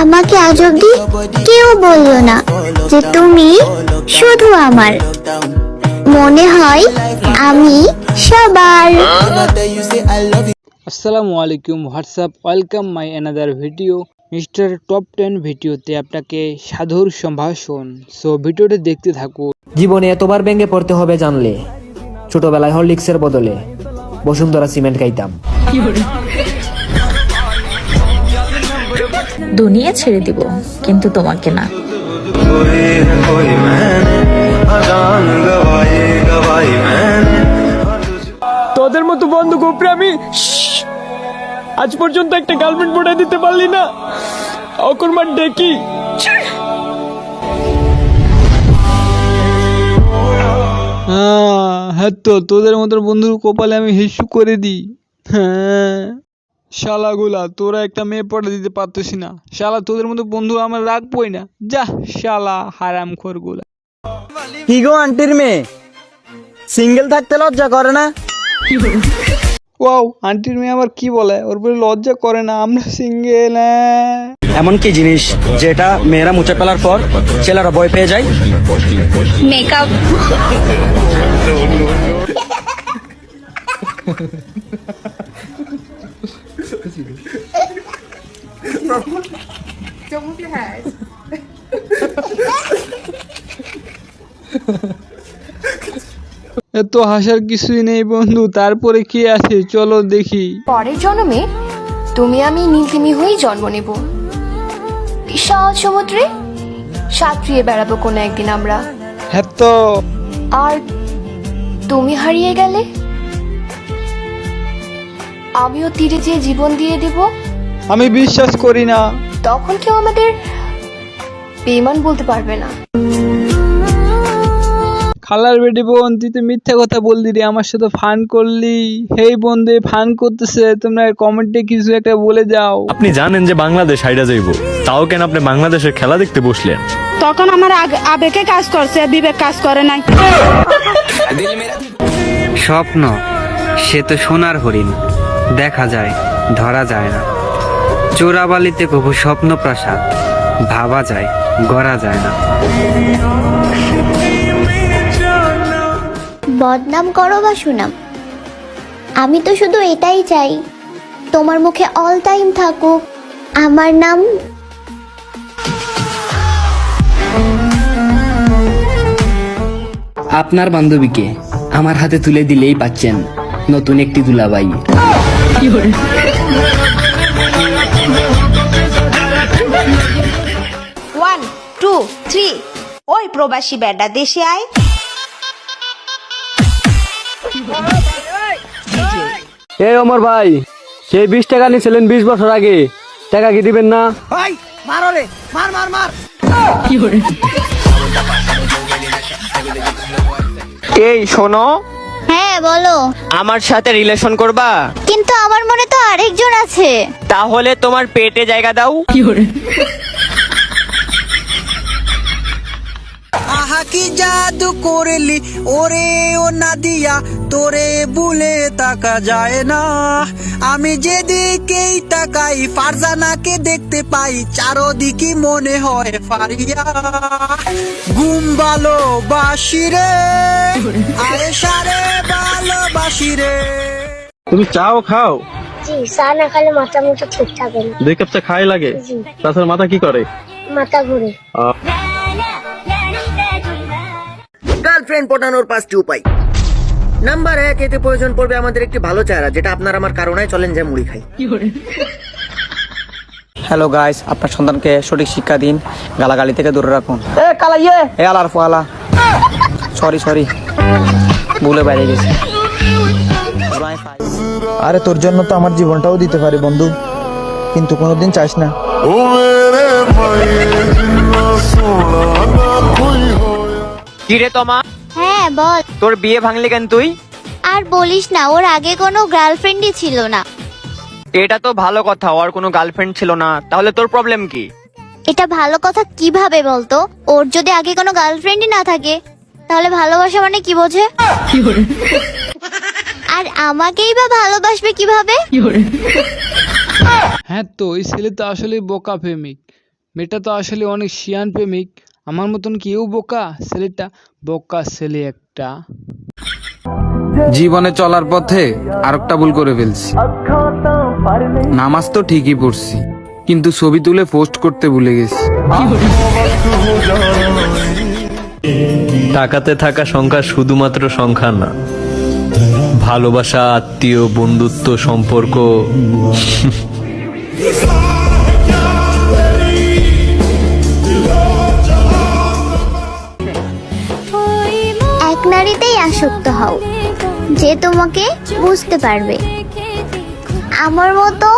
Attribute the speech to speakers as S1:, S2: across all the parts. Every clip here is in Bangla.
S1: আমাকে আজ অব্দি কেউ বললো না যে তুমি শুধু আমার, মনে হয় আমি সবার।
S2: আসসালামু আলাইকুম WhatsApp, welcome my another video mister top 10 ভিডিওতে আপনাকে সাধুর সম্ভাষণ। সো ভিডিওটি দেখতে থাকুন।
S3: জীবনে এতবার ভেঙে পড়তে হবে জানলে, ছোটবেলায় হরলিক্সের বদলে বসুন্ধরা সিমেন্ট খাইতাম।
S4: দুনিয়া ছেড়ে দিব কিন্তু তোমাকে না।
S5: তোদের মতো বন্ধু গোপরে আমি আজ পর্যন্ত একটা গার্লফ্রেন্ড পড়ে দিতে পারলি না। অকর্মার ডেকি
S2: হ্যাঁ তো তোদের মতো বন্ধুর কপালে আমি হিসু করে দিই। হ্যাঁ শালাগুলা, তোরা একটা মেয়ে পড়ে দিতে পারতেছি না। শালা তোদের মতো বন্ধু আমার রাখবই না। যা শালা হারাম খোরগুলা।
S5: কি গো আন্টির মেয়ে, সিঙ্গেল থাকতে লজ্জা করে না?
S2: ওয়াও, আন্টির মেয়ে আবার কি বলে? ওর বলে লজ্জা করে না, আমরা সিঙ্গেল।
S6: এমন কি জিনিস যেটা মেয়েরা মুছে ফেলার পর ছেলেরা ভয় পেয়ে যায়?
S4: মেকআপ।
S2: এত হাসার কিছুই নেই বন্ধু, তারপরে কি আছে চলো দেখি।
S7: পরের জন্মে তুমি আমি নীলতিমি হয়েই জন্ম নেব, বিশাল সমুদ্রে সাঁতরিয়ে বেড়াবো কোনো একদিন আমরা।
S2: হ্যাঁ তো
S7: আর তুমি হারিয়ে গেলে আমিও তীরে যেয়ে জীবন দিয়ে দেব।
S2: আমি বিশ্বাস করি না।
S7: তখন কেউ আমাদের বেঈমান বলতে পারবে না।
S2: খালার বেটি বোন, তুই তো মিথ্যা কথা বললি রে, আমার সাথে ফান করলি। হেই বন্ধু, ফান করতেছে, তোমরা কমেন্টে কিছু একটা বলে যাও।
S8: আপনি জানেন যে বাংলাদেশ হাইরা যাইব, তাও কেন আপনি বাংলাদেশের খেলা দেখতে বসলেন?
S9: তখন আমার আবেগে কাজ করছে, বিবেক কাজ করে নাই।
S10: স্বপ্ন সে তো সোনার হরিণ, দেখা যায় ধরা যায় না। চোরাবালিতে কবু স্বপ্ন প্রাসাদ, ভাবা যায় গড়া যায় না।
S1: বদনাম করো বা সুনাম, আমি তো শুধু এটাই চাই, তোমার মুখে অল টাইম থাকুক আমার নাম।
S10: আপনার বান্ধবীকে আমার হাতে তুলে দিলেই পাচ্ছেন নতুন একটি দুলাভাই।
S9: 1 2 3 ওই প্রবাসী বেটা দেশে আয়।
S5: এই অমর ভাই, সেই 20 টাকা নিয়েছিলেন 20 বছর আগে, টাকা কি দিবেন না? এই শোনো,
S1: হ্যাঁ বলো।
S5: আমার সাথে রিলেশন করবা?
S1: কিন্তু আমার মনে তো আরেকজন আছে।
S5: তাহলে তোমার পেটে জায়গা দাও।
S6: আহা কি জাদু করলি ওরে ও নাদিয়া, তোরে বুলে তাকা যায় না। আমি যেদিকেই তাকাই ফারজানাকে দেখতে পাই, চারদিকে মনে হয় ফারিয়া। ঘুম ভালোবাসি রে, আরে সারে ভালোবাসি রে।
S8: তুমি চাও খাও?
S1: জি, চা না খেলে মাথা মুঠো ঠিক থাকে না।
S8: 2 কাপ চা খাই লাগে? তাছাড়া মাথা কি করে?
S1: মাথা ঘুরে।
S6: গার্লফ্রেন্ড পটানোর 5টি উপায়। নাম্বার 1, এতে প্রয়োজন পড়বে আমাদের একটি ভালো চেহারা, যেটা আপনার আমার কারণেই চলেন যে মুড়ি খাই।
S3: হ্যালো গাইস, আপনার সন্তানকে সঠিক শিক্ষা দিন, গালাগালি থেকে দূরে রাখুন।
S5: এ কালাইয়ে,
S3: এ আলার ফোয়ালা, সরি ভুলে বাইরে গেছি।
S11: আরে তোর জন্য তো আমার জীবনটাও দিতে পারি বন্ধু, কিন্তু কোনোদিন চাস না।
S5: কিরে তোমা,
S1: হ্যাঁ বল।
S5: তোর বিয়ে ভাঙলি কেন তুই?
S1: আর বলিস না, ওর আগে কোনো গার্লফ্রেন্ডই ছিল না।
S5: এটা তো ভালো কথা, ওর কোনো গার্লফ্রেন্ড ছিল না, তাহলে তোর প্রবলেম কি?
S1: এটা ভালো কথা কিভাবে বলতো? ওর যদি আগে কোনো গার্লফ্রেন্ডই না থাকে, তাহলে ভালোবাসা মানে কি বোঝে? আর আমাকেই বা ভালোবাসবে কিভাবে?
S2: হ্যাঁ তো এই ছেলে তো আসলে বোকা প্রেমিক, মেয়েটা তো আসলে অনেক শিয়ান প্রেমিক। আমার মতন কেউ বোকা, ছেলেটা বোকা ছেলে একটা।
S12: জীবনে চলার পথে আরেকটা ভুল করে ফেলছি। নামাজ তো ঠিকই পড়ছি, কিন্তু ছবি তুলে পোস্ট করতে ভুলে গেছি।
S8: টাকাতে থাকা সংখ্যা শুধুমাত্র সংখ্যা না, ভালোবাসা, আত্মীয়, বন্ধুত্ব, সম্পর্ক।
S1: এক নারীতেই আসক্ত হও, যে তোমাকে বুঝতে পারবে। আমার মতো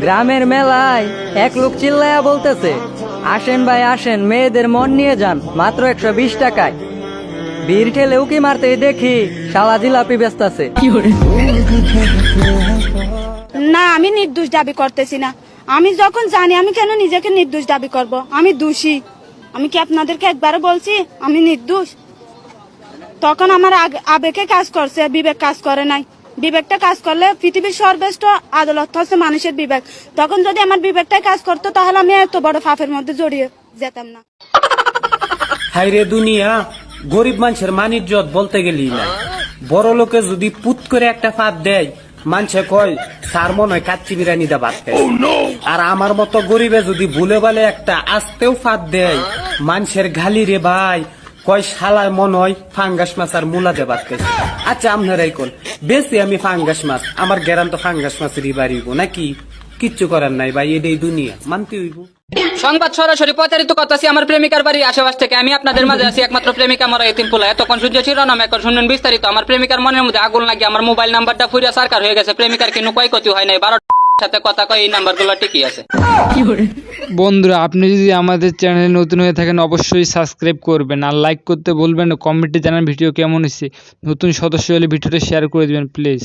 S3: গ্রামের মেলায় এক লোক চিল্লায়া বলতেছে, আসেন ভাই আসেন, মেয়েদের মন নিয়ে যান মাত্র 120 টাকায়। ভিড় ঠেলে উকি মারতে দেখি শালা জিলাপি বেচতাছে।
S9: না, আমি নির্দোষ দাবি করতেছি না। আমি যখন জানি, আমি কেন নিজেকে নির্দোষ দাবি করব? আমি দোষী। আমি কি আপনাদেরকে একবারও বলছি আমি নির্দোষ? তখন আমার আবেগে কাজ করছে, বিবেক কাজ করে নাই। বিবেকটা কাজ করলে পৃথিবীর সর্বশ্রেষ্ঠ আদালত হচ্ছে মানুষের বিবেক। তখন যদি আমার বিবেকটাই কাজ করতো, তাহলে আমি এত বড় পাপের মধ্যে জড়িয়ে যেতাম না।
S5: হাইরে দুনিয়া, গরিব মানুষের মান ইজ্জত বলতে গেলি না। বড় লোকে যদি পুত করে একটা ফাঁদ দেয়, মানুষে কয় সার মনে হয় কাচ্চি বিরিয়ানি দা ভাত খায়। আর আমার মতো গরিবে যদি ভুলে বলে একটা আস্তেও ফাঁদ দেয়, মানুষের গালি রে ভাই, কয় শালায় মনে হয় ফাঙ্গাস মাছ আর মুলা দে ভাত খাইছে। আচ্ছা আপনারাই কোন বেশি আমি ফাঙ্গাস মাছ, আমার গ্যারান তো ফাঙ্গাস মাছেরই বাড়িব নাকি? কিচ্ছু করার নাই ভাই, এটাই দুনিয়া, মানতে হইব।
S3: সংবাদ সরাসরি প্রচারিত করতেছি আমার প্রেমিকার বাড়ির আশেপাশ থেকে। আমি আপনাদের মাঝে আছি একমাত্র প্রেমিকা মরা এতিম পোলা। এতক্ষণ সূর্য শিরোনাম, এখন শুনুন বিস্তারিত। আমার প্রেমিকার মনের মধ্যে আগুন লাগে, আমার মোবাইল নাম্বারটা ফুরিয়া সরকার হয়ে গেছে। প্রেমিকার কোনো ক্ষয়ক্ষতি হয় নাই, 12 সাথে কথা কয় এই নাম্বারগুলো ঠিকই আছে।
S2: বন্ধুরা, আপনি যদি আমাদের চ্যানেলে নতুন হয়ে থাকেন অবশ্যই সাবস্ক্রাইব করবেন আর লাইক করতে বলবেন, কমেন্টে জানান ভিডিও কেমন হয়েছে। নতুন সদস্য হলে ভিডিওটা শেয়ার করে দিবেন প্লিজ।